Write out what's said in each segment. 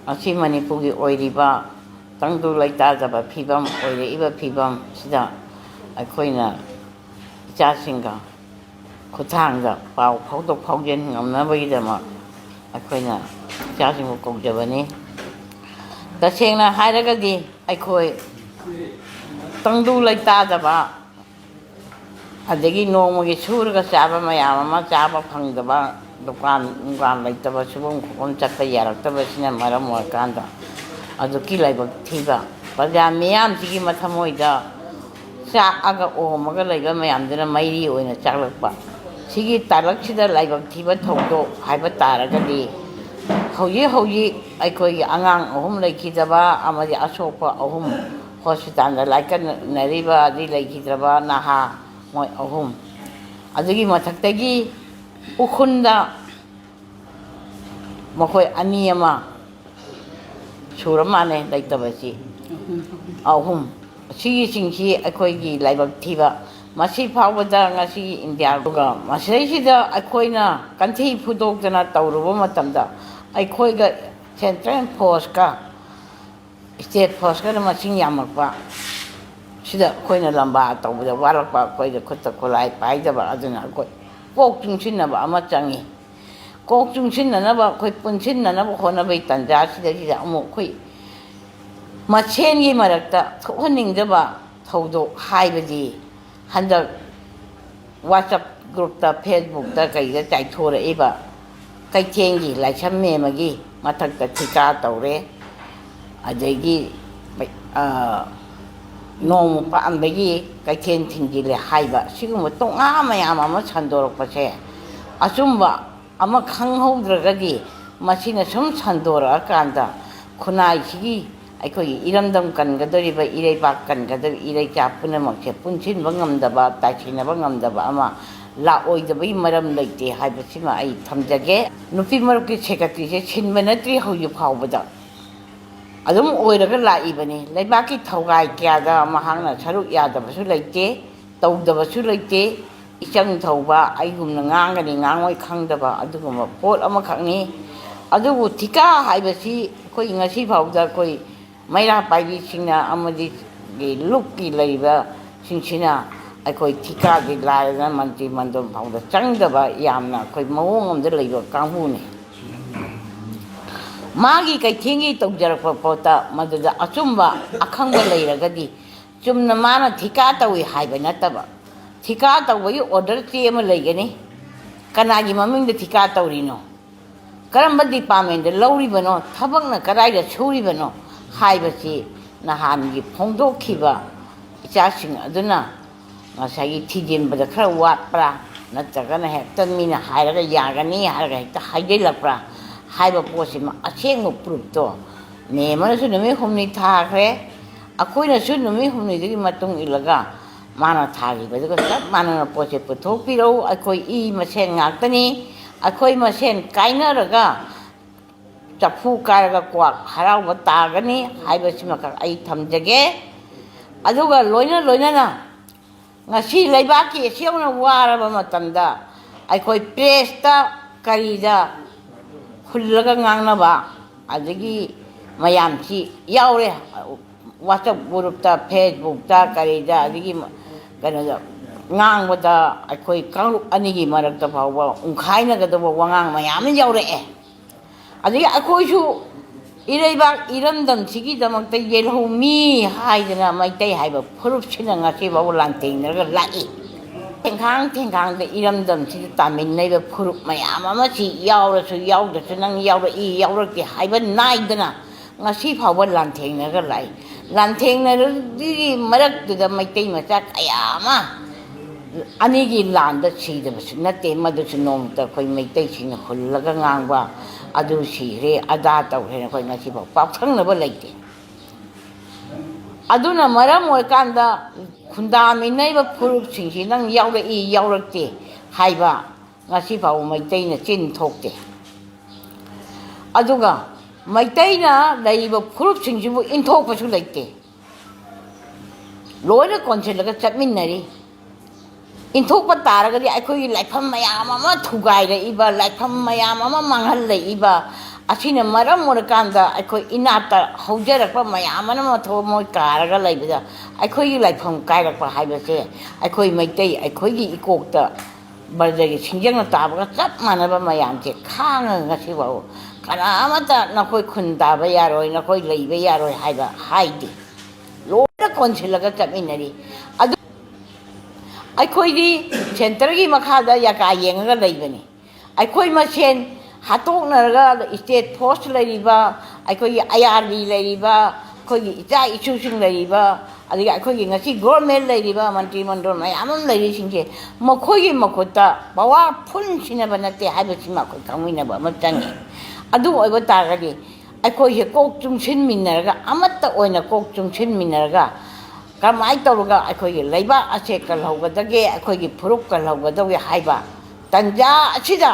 ꯑꯁꯤ ꯃꯅꯤꯄꯨꯔꯒꯤ ꯑꯣꯏꯔꯤꯕ ꯇꯪꯗꯨ ꯂꯩꯇꯥꯗꯕ ꯐꯤꯕꯝ ꯑꯣꯏꯔꯛꯏꯕ ꯐꯤꯕꯝ ꯁꯤꯗ ꯑꯩꯈꯣꯏꯅ ꯏꯆꯥꯁꯤꯡꯒ ꯈꯨꯠꯊꯥꯡꯗ ꯄꯥꯎ ꯐꯥꯎꯗꯣꯛ ꯐꯥꯎꯖꯤꯟ ꯉꯝꯅꯕꯒꯤꯗꯃꯛ ꯑꯩꯈꯣꯏꯅ ꯏꯆꯥꯁꯤꯡꯕꯨ ꯀꯧꯖꯕꯅꯤ ꯇꯁꯦꯡꯅ ꯍꯥꯏꯔꯒꯗꯤ ꯑꯩꯈꯣꯏ ꯇꯪꯗꯨ ꯂꯩꯇꯥꯗꯕ ꯑꯗꯒꯤ ꯅꯣꯡꯃꯒꯤ ꯁꯨꯔꯒ ꯆꯥꯕ ꯃꯌꯥꯝ ꯑꯃ ꯆꯥꯕ ꯐꯪꯗꯕ ꯗꯨꯀꯥꯟ ꯂꯩꯇꯕ ꯁꯨꯐꯝ ꯈꯣꯠꯐꯝ ꯆꯠꯄ ꯌꯥꯔꯛꯇꯕꯁꯤꯅ ꯃꯔꯝ ꯑꯣꯏꯔꯀꯥꯟꯗ ꯑꯗꯨꯛꯀꯤ ꯂꯥꯏꯕꯛ ꯊꯤꯕ ꯄ꯭ꯔꯖꯥ ꯃꯤꯌꯥꯝꯁꯤꯒꯤ ꯃꯊꯃꯣꯏꯗ ꯆꯥꯛꯑꯒ ꯑꯣꯝꯃꯒ ꯂꯩꯕ ꯃꯌꯥꯝꯗꯨꯅ ꯃꯩꯔꯤ ꯑꯣꯏꯅ ꯆꯥꯛꯂꯛꯄ ꯁꯤꯒꯤ ꯇꯥꯂꯛꯁꯤꯗ ꯂꯥꯏꯕꯛ ꯊꯤꯕ ꯊꯧꯗꯣꯛ ꯍꯥꯏꯕ ꯇꯥꯔꯒꯗꯤ ꯍꯧꯖꯤꯛ ꯑꯩꯈꯣꯏꯒꯤ ꯑꯉꯥꯡ 3 ꯂꯩꯈꯤꯗꯕ ꯑꯃꯗꯤ ꯑꯁꯣꯛꯄ 3 ꯍꯣꯁꯄꯤꯇꯥꯜꯗ ꯂꯥꯏꯀꯠꯅꯔꯤꯕ ꯑꯗꯩ ꯂꯩꯈꯤꯗ꯭ꯔꯕ ꯅꯍꯥ ꯃꯣꯏ 3 ꯑꯗꯨꯒꯤ ꯃꯊꯛꯇꯒꯤ ꯎꯈ꯭ꯔꯨꯜꯗ ꯃꯈꯣꯏ 2 ꯑꯃ ꯁꯨꯔ ꯃꯥꯜꯂꯦ ꯂꯩꯇꯕꯁꯤ 3 ꯁꯤꯒꯤꯁꯤꯡꯁꯤ ꯑꯩꯈꯣꯏꯒꯤ ꯂꯥꯏꯕꯛ ꯊꯤꯕ ꯃꯁꯤ ꯐꯥꯎꯕꯗ ꯉꯁꯤ ꯏꯟꯗꯤꯌꯥꯗꯨꯒ ꯃꯁꯤꯗꯩꯁꯤꯗ ꯑꯩꯈꯣꯏꯅ ꯀꯟꯊꯤ ꯐꯨꯗꯣꯛꯇꯅ ꯇꯧꯔꯨꯕ ꯃꯇꯝꯗ ꯑꯩꯈꯣꯏꯒ ꯁꯦꯟꯇ꯭ꯔꯦꯜ ꯐꯣꯔꯁꯀ ꯁ꯭ꯇꯦꯠ ꯐꯣꯔꯁꯀꯅ ꯃꯁꯤꯡ ꯌꯥꯝꯃꯛꯄ ꯁꯤꯗ ꯑꯩꯈꯣꯏꯅ ꯂꯝꯕꯥ ꯇꯧꯕꯗ ꯋꯥꯠꯂꯛꯄ ꯑꯩꯈꯣꯏꯗ ꯈꯨꯠꯇ ꯈꯨꯠꯂꯥꯏ ꯄꯥꯏꯗꯕ ꯑꯗꯨꯅ ꯑꯩꯈꯣꯏ ꯀꯣꯛ ꯆꯨꯡꯁꯤꯟꯅꯕ ꯑꯃ ꯆꯪꯉꯤ ꯀꯣꯛ ꯆꯨꯡꯁꯤꯟꯅꯅꯕ ꯑꯩꯈꯣꯏ ꯄꯨꯟꯁꯤꯟꯅꯅꯕ ꯍꯣꯠꯅꯕꯒꯤ ꯇꯥꯟꯖꯥꯁꯤꯗꯩꯁꯤꯗ ꯑꯃꯨꯛ ꯑꯩꯈꯣꯏ ꯃꯁꯦꯟꯒꯤ ꯃꯔꯛꯇ ꯊꯣꯛꯍꯟꯅꯤꯡꯗꯕ ꯊꯧꯗꯣꯛ ꯍꯥꯏꯕꯗꯤ ꯍꯟꯗꯛ ꯋꯥꯆꯞ ꯒ꯭ꯔꯨꯞꯇ ꯐꯦꯁꯕꯨꯛꯇ ꯀꯩꯗ ꯆꯥꯏꯊꯣꯔꯛꯏꯕ ꯀꯩꯊꯦꯜꯒꯤ ꯂꯥꯏꯁ꯭ꯔꯝ ꯃꯦꯝꯃꯒꯤ ꯃꯊꯛꯇ ꯊꯤꯀꯥ ꯇꯧꯔꯦ ꯑꯗꯒꯤ ꯅꯣꯡꯃ ꯄꯥꯟꯕꯒꯤ ꯀꯩꯊꯦꯜ ꯊꯤꯡꯖꯤꯜꯂꯦ ꯍꯥꯏꯕ ꯁꯤꯒꯨꯝꯕ ꯇꯣꯉꯥ ꯃꯌꯥꯝ ꯑꯃ ꯁꯟꯗꯣꯔꯛꯄꯁꯦ ꯑꯆꯨꯝꯕ ꯑꯃ ꯈꯪꯍꯧꯗ꯭ꯔꯒꯗꯤ ꯃꯁꯤꯅ ꯁꯨꯝ ꯁꯟꯗꯣꯔꯛꯑꯀꯥꯟꯗ ꯈꯨꯟꯅꯥꯏꯁꯤꯒꯤ ꯑꯩꯈꯣꯏꯒꯤ ꯏꯔꯝꯗꯝ ꯀꯟꯒꯗꯧꯔꯤꯕ ꯏꯔꯩꯕꯥꯛ ꯀꯟꯒꯗꯧꯔꯤꯕ ꯏꯔꯩꯆꯥ ꯄꯨꯝꯅꯃꯛꯁꯦ ꯄꯨꯟꯁꯤꯟꯕ ꯉꯝꯗꯕ ꯇꯥꯏꯁꯤꯟꯅꯕ ꯉꯝꯗꯕ ꯑꯃ ꯂꯥꯛꯑꯣꯏꯗꯕꯒꯤ ꯃꯔꯝ ꯂꯩꯇꯦ ꯍꯥꯏꯕꯁꯤꯃ ꯑꯩ ꯊꯝꯖꯒꯦ ꯅꯨꯄꯤ ꯃꯔꯨꯞꯀꯤ ꯁꯦꯀ꯭ꯔꯦꯇꯔꯤꯁꯦ ꯁꯤꯟꯕ ꯅꯠꯇ꯭ꯔꯤ ꯍꯧꯖꯤꯛ ꯐꯥꯎꯕꯗ ꯑꯗꯨꯝ ꯑꯣꯏꯔꯒ ꯂꯥꯛꯏꯕꯅꯤ ꯂꯩꯕꯥꯛꯀꯤ ꯊꯧꯒꯥꯏ ꯀꯌꯥꯗ ꯃꯍꯥꯛꯅ ꯁꯔꯨꯛ ꯌꯥꯗꯕꯁꯨ ꯂꯩꯇꯦ ꯇꯧꯗꯕꯁꯨ ꯂꯩꯇꯦ ꯏꯆꯪ ꯊꯧꯕ ꯑꯩꯒꯨꯝꯅ ꯉꯥꯡꯒꯅꯤ ꯉꯥꯡꯉꯣꯏ ꯈꯪꯗꯕ ꯑꯗꯨꯒꯨꯝꯕ ꯄꯣꯠ ꯑꯃꯈꯛꯅꯤ ꯑꯗꯨꯕꯨ ꯊꯤꯀꯥ ꯍꯥꯏꯕꯁꯤ ꯑꯩꯈꯣꯏ ꯉꯁꯤ ꯐꯥꯎꯕꯗ ꯑꯩꯈꯣꯏ ꯃꯩꯔꯥ ꯄꯥꯏꯕꯤꯁꯤꯡꯅ ꯑꯃꯗꯤ ꯂꯨꯞꯀꯤ ꯂꯩꯔꯤꯕꯁꯤꯡꯁꯤꯅ ꯑꯩꯈꯣꯏ ꯊꯤꯀꯥꯗꯤ ꯂꯥꯏꯔꯗꯅ ꯃꯟꯇ꯭ꯔꯤ ꯃꯟꯗꯣꯟ ꯐꯥꯎꯗ ꯆꯪꯗꯕ ꯌꯥꯝꯅ ꯑꯩꯈꯣꯏ ꯃꯑꯣꯡ ꯑꯃꯗ ꯂꯩꯕ ꯀꯥꯡꯕꯨꯅꯤ ꯃꯥꯒꯤ ꯀꯩꯊꯦꯜꯒꯤ ꯇꯧꯖꯔꯛꯄ ꯄꯣꯠꯇ ꯃꯗꯨꯗ ꯑꯆꯨꯝꯕ ꯑꯈꯪꯕ ꯂꯩꯔꯒꯗꯤ ꯆꯨꯝꯅ ꯃꯥꯅ ꯊꯤꯀꯥ ꯇꯧꯏ ꯍꯥꯏꯕ ꯅꯠꯇꯕ ꯊꯤꯀꯥ ꯇꯧꯕꯒꯤ ꯑꯣꯔꯗꯔ ꯆꯦ ꯑꯃ ꯂꯩꯒꯅꯤ ꯀꯅꯥꯒꯤ ꯃꯃꯤꯡꯗ ꯊꯤꯀꯥ ꯇꯧꯔꯤꯅꯣ ꯀꯔꯝꯕ ꯗꯤꯄꯥꯔꯠꯃꯦꯟꯗ ꯂꯧꯔꯤꯕꯅꯣ ꯊꯕꯛꯅ ꯀꯗꯥꯏꯗ ꯁꯨꯔꯤꯕꯅꯣ ꯍꯥꯏꯕꯁꯤ ꯅꯍꯥꯟꯒꯤ ꯐꯣꯡꯗꯣꯛꯈꯤꯕ ꯏꯆꯥꯁꯤꯡ ꯑꯗꯨꯅ ꯉꯁꯥꯏꯒꯤ ꯊꯤꯖꯤꯟꯕꯗ ꯈꯔ ꯋꯥꯠꯄ꯭ꯔꯥ ꯅꯠꯇ꯭ꯔꯒꯅ ꯍꯦꯛꯇ ꯃꯤꯅ ꯍꯥꯏꯔꯒ ꯌꯥꯒꯅꯤ ꯍꯥꯏꯔꯒ ꯍꯦꯛꯇ ꯍꯥꯏꯖꯤꯜꯂꯛꯄ꯭ꯔꯥ ꯍꯥꯏꯕ ꯄꯣꯠꯁꯤꯃ ꯑꯁꯦꯡꯕ ꯄ꯭ꯔꯨꯐꯇꯣ ꯃꯦꯝꯃꯅꯁꯨ ꯅꯨꯃꯤꯠ 6 ꯊꯥꯈ꯭ꯔꯦ ꯑꯩꯈꯣꯏꯅꯁꯨ ꯅꯨꯃꯤꯠ 6ꯗꯨꯒꯤ ꯃꯇꯨꯡ ꯏꯜꯂꯒ ꯃꯥꯅ ꯊꯥꯈꯤꯕꯗꯨꯒ ꯆꯞ ꯃꯥꯟꯅꯅ ꯄꯣꯠꯁꯦ ꯄꯨꯊꯣꯛꯄꯤꯔꯛꯎ ꯑꯩꯈꯣꯏ ꯏ ꯃꯁꯦꯟ ꯉꯥꯛꯇꯅꯤ ꯑꯩꯈꯣꯏ ꯃꯁꯦꯟ ꯀꯥꯏꯅꯔꯒ ꯆꯐꯨ ꯀꯥꯏꯔꯒ ꯀ꯭ꯋꯥꯛ ꯍꯔꯥꯎꯕ ꯇꯥꯒꯅꯤ ꯍꯥꯏꯕꯁꯤꯃꯈꯛ ꯑꯩ ꯊꯝꯖꯒꯦ ꯑꯗꯨꯒ ꯂꯣꯏꯅꯅ ꯉꯁꯤ ꯂꯩꯕꯥꯛꯀꯤ ꯑꯁꯤꯌꯧꯅ ꯋꯥꯔꯕ ꯃꯇꯝꯗ ꯑꯩꯈꯣꯏ ꯄ꯭ꯔꯦꯁꯇ ꯀꯔꯤꯗ ꯍꯨꯜꯂꯒ ꯉꯥꯡꯅꯕ ꯑꯗꯒꯤ ꯃꯌꯥꯝꯁꯤ ꯌꯥꯎꯔꯦ ꯋꯥꯆꯞ ꯒ꯭ꯔꯨꯞꯇ ꯐꯦꯁꯕꯨꯛꯇ ꯀꯔꯤꯗ ꯑꯗꯒꯤ ꯀꯩꯅꯣꯗ ꯉꯥꯡꯕꯗ ꯑꯩꯈꯣꯏ ꯀꯥꯡꯂꯨꯞ ꯑꯅꯤꯒꯤ ꯃꯔꯛꯇ ꯐꯥꯎꯕ ꯎꯪꯈꯥꯏꯅꯒꯗꯕ ꯋꯥꯉꯥꯡ ꯃꯌꯥꯝ ꯑꯃ ꯌꯥꯎꯔꯛꯑꯦ ꯑꯗꯒꯤ ꯑꯩꯈꯣꯏꯁꯨ ꯏꯔꯩꯕꯥꯛ ꯏꯔꯝꯗꯝꯁꯤꯒꯤꯗꯃꯛꯇ ꯌꯦꯜꯍꯧꯃꯤ ꯍꯥꯏꯗꯅ ꯃꯩꯇꯩ ꯍꯥꯏꯕ ꯐꯨꯔꯨꯞꯁꯤꯅ ꯉꯁꯤ ꯐꯥꯎꯕ ꯂꯥꯟꯊꯦꯡꯅꯔꯒ ꯂꯥꯛꯏ ꯊꯦꯡꯈꯥꯡꯗ ꯏꯔꯝꯗꯝꯁꯤꯗ ꯇꯥꯃꯤꯟꯅꯩꯕ ꯐꯨꯔꯨꯞ ꯃꯌꯥꯝ ꯑꯃꯁꯤ ꯌꯥꯎꯔꯁꯨ ꯌꯥꯎꯗ꯭ꯔꯁꯨ ꯅꯪ ꯌꯥꯎꯔꯛꯏ ꯌꯥꯎꯔꯛꯇꯦ ꯍꯥꯏꯕ नायदना ngasi फावबा लांथेंनगा लाई लांथेंनरुगी मरक्तुदा मैतै मचा कयामा अनिगी लांद सीदबसु नते मदुसु नोमता खोय मैतै सिंग हुल्लगा ngang अदु सिरे अदा तौरे खोय ngasi फाव पाखंगनबा लैते अदुना मरम ओइकांदा खुंदामिनैबा फुरुप सिंगसि नंग यावरई यावरक्ते हाइबा ngasi फाव मैतैना चिन थोकते अदुगा मैतैना लैबा फुरुप सिंगसिबु इंथोकपसु लैते लोयना कोनसेलगा चटमिनरी इंथोकपा तारगदि अखोयि लाइफम मयाम अमा थुगाइरइबा लाइफम मयाम अमा मांगहलइबा ꯑꯁꯤꯅ ꯃꯔꯝ ꯑꯣꯏꯔꯀꯥꯟꯗ ꯑꯩꯈꯣꯏ ꯏꯅꯥꯠꯇ ꯍꯧꯖꯔꯛꯄ ꯃꯌꯥꯝ ꯑꯃ ꯃꯣꯏ ꯀꯥꯔꯒ ꯂꯩꯕꯗ ꯑꯩꯈꯣꯏꯒꯤ ꯂꯥꯏꯐꯝ ꯀꯥꯏꯔꯛꯄ ꯍꯥꯏꯕꯁꯦ ꯑꯩꯈꯣꯏ ꯃꯩꯇꯩ ꯑꯩꯈꯣꯏꯒꯤ ꯏꯀꯣꯛꯇ ꯕꯔꯗꯒꯤ ꯁꯤꯡꯖꯪꯅ ꯇꯥꯕꯒ ꯆꯞ ꯃꯥꯟꯅꯕ ꯃꯌꯥꯝꯁꯦ ꯈꯥꯡꯉꯒ ꯉꯁꯤꯐꯥꯎ ꯀꯅꯥꯃꯠꯇ ꯅꯈꯣꯏ ꯈꯨꯟ ꯇꯥꯕ ꯌꯥꯔꯣꯏ ꯅꯈꯣꯏ ꯂꯩꯕ ꯌꯥꯔꯣꯏ ꯍꯥꯏꯕ ꯍꯥꯏꯗꯦ ꯂꯣꯏꯅ ꯀꯣꯟꯁꯤꯜꯂꯒ ꯆꯠꯃꯤꯟꯅꯔꯤ ꯑꯗꯨ ꯑꯩꯈꯣꯏꯗꯤ ꯁꯦꯟꯇꯔꯒꯤ ꯃꯈꯥꯗ ꯌꯥꯀꯥ ꯌꯦꯡꯉꯒ ꯂꯩꯕꯅꯤ ꯑꯩꯈꯣꯏ ꯃꯁꯦꯟ ꯍꯥꯠꯇꯣꯛꯅꯔꯒ ꯏꯁꯇꯦꯠ ꯐꯣꯔꯁ ꯂꯩꯔꯤꯕ ꯑꯩꯈꯣꯏꯒꯤ ꯑꯥꯏ.ꯑꯥꯔ.ꯕꯤ ꯂꯩꯔꯤꯕ ꯑꯩꯈꯣꯏꯒꯤ ꯏꯆꯥ ꯏꯁꯨꯁꯤꯡ ꯂꯩꯔꯤꯕ ꯑꯗꯒꯤ ꯑꯩꯈꯣꯏꯒꯤ ꯉꯁꯤ ꯒꯣꯔꯃꯦꯟ ꯂꯩꯔꯤꯕ ꯃꯟꯇ꯭ꯔꯤ ꯃꯟꯗꯣꯜ ꯃꯌꯥꯝ ꯑꯃ ꯂꯩꯔꯤꯁꯤꯡꯁꯦ ꯃꯈꯣꯏꯒꯤ ꯃꯈꯨꯠꯇ ꯄꯋꯥꯔ ꯐꯨꯜ ꯁꯤꯟꯅꯕ ꯅꯠꯇꯦ ꯍꯥꯏꯕꯁꯤꯃ ꯑꯩꯈꯣই ꯈꯪꯃꯤꯟꯅꯕ ꯑꯃ ꯆꯪꯉꯤ ꯑꯗꯨ ꯑꯣꯏꯕ ꯇꯥꯔꯒꯗꯤ ꯑꯩꯈꯣꯏꯁꯦ ꯀꯣꯛ ꯆꯨꯡꯁꯤꯟꯃꯤꯟꯅꯔꯒ ꯑꯃꯠꯇ ꯑꯣꯏꯅ ꯀꯣꯛ ꯆꯨꯡꯁꯤꯟꯃꯤꯟꯅꯔꯒ ꯀꯔꯝꯍꯥꯏꯅ ꯇꯧꯔꯒ ꯑꯩꯈꯣꯏꯒꯤ ꯂꯩꯕꯥꯛ ꯑꯁꯦ ꯀꯜꯍꯧꯒꯗꯒꯦ ꯑꯩꯈꯣꯏꯒꯤ ꯐꯨꯔꯨꯞ ꯀꯜꯍꯧꯒꯗꯒꯦ ꯍꯥꯏꯕ ꯇꯟꯖꯥ ꯑꯁꯤꯗ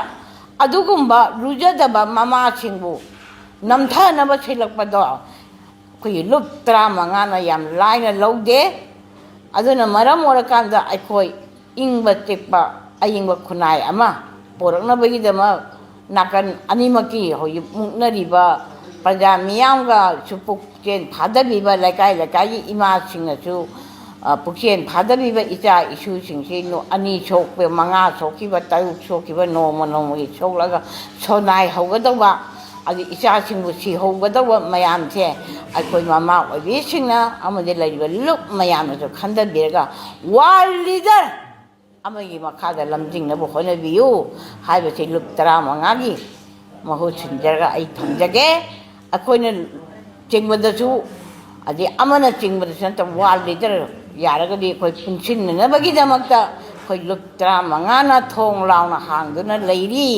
ꯑꯗꯨꯒꯨꯝꯕ ꯂꯨꯖꯗꯕ ꯃꯃꯥꯁꯤꯡꯕꯨ ꯅꯝꯊꯅꯕ ꯁꯤꯜꯂꯛꯄꯗꯣ ꯑꯩꯈꯣꯏꯒꯤ ꯂꯨꯞ 15ꯅ ꯌꯥꯝ ꯂꯥꯏꯅ ꯂꯧꯗꯦ ꯑꯗꯨꯅ ꯃꯔꯝ ꯑꯣꯏꯔꯀꯥꯟꯗ ꯑꯩꯈꯣꯏ ꯏꯪꯕ ꯆꯤꯛꯄ ꯑꯏꯪꯕ ꯈꯨꯟꯅꯥꯏ ꯑꯃ ꯄꯣꯔꯛꯅꯕꯒꯤꯗꯃꯛ ꯅꯥꯀꯟ ꯑꯅꯤꯃꯛꯀꯤ ꯍꯧꯖꯤꯛ ꯃꯨꯛꯅꯔꯤꯕ ꯄ꯭ꯔꯖꯥ ꯃꯤꯌꯥꯝꯒꯁꯨ ꯄꯨꯛꯆꯦꯟ ꯐꯥꯗꯕꯤꯕ ꯂꯩꯀꯥꯏ ꯂꯩꯀꯥꯏꯒꯤ ꯏꯃꯥꯁꯤꯡꯅꯁꯨ ꯄꯨꯛꯆꯦꯟ ꯐꯥꯗꯕꯤꯕ ꯏꯆꯥ ꯏꯁꯨꯁꯤꯡꯁꯤ 2 ꯁꯣꯛꯄ 5 ꯁꯣꯛꯈꯤꯕ 6 ꯁꯣꯛꯈꯤꯕ ꯅꯣꯡꯃ ꯅꯣꯡꯃꯒꯤ ꯁꯣꯛꯂꯒ ꯁꯣꯅꯥꯏ ꯍꯧꯒꯗꯧꯕ ꯑꯗꯨ ꯏꯆꯥꯁꯤꯡꯕꯨ ꯁꯤꯍꯧꯒꯗꯧꯕ ꯃꯌꯥꯝꯁꯦ ꯑꯩꯈꯣꯏ ꯃꯃꯥ ꯑꯣꯏꯕꯤꯁꯤꯡꯅ ꯑꯃꯗꯤ ꯂꯩꯔꯤꯕ ꯂꯨꯞ ꯃꯌꯥꯝꯅꯁꯨ ꯈꯟꯊꯕꯤꯔꯒ ꯋꯥꯔꯜ ꯂꯤꯗꯔ ꯑꯃꯒꯤ ꯃꯈꯥꯗ ꯂꯝꯖꯤꯡꯅꯕ ꯍꯣꯠꯅꯕꯤꯌꯨ ꯍꯥꯏꯕꯁꯤ ꯂꯨꯞ 15ꯒꯤ ꯃꯍꯨꯠ ꯁꯤꯟꯖꯔꯒ ꯑꯩ ꯊꯝꯖꯒꯦ ꯑꯩꯈꯣꯏꯅ ꯆꯤꯡꯕꯗꯁꯨ ꯑꯗꯩ ꯑꯃꯅ ꯆꯤꯡꯕꯗꯁꯨ ꯅꯠꯇꯕ ꯋꯥꯔꯜ ꯂꯤꯗꯔ ꯌꯥꯔꯒꯗꯤ ꯑꯩꯈꯣꯏ ꯄꯨꯟꯁꯤꯟꯅꯅꯕꯒꯤꯗꯃꯛꯇ ꯑꯩꯈꯣꯏ ꯂꯨꯞ 15ꯅ ꯊꯣꯡ ꯂꯥꯎꯅ ꯍꯥꯡꯗꯨꯅ ꯂꯩꯔꯤ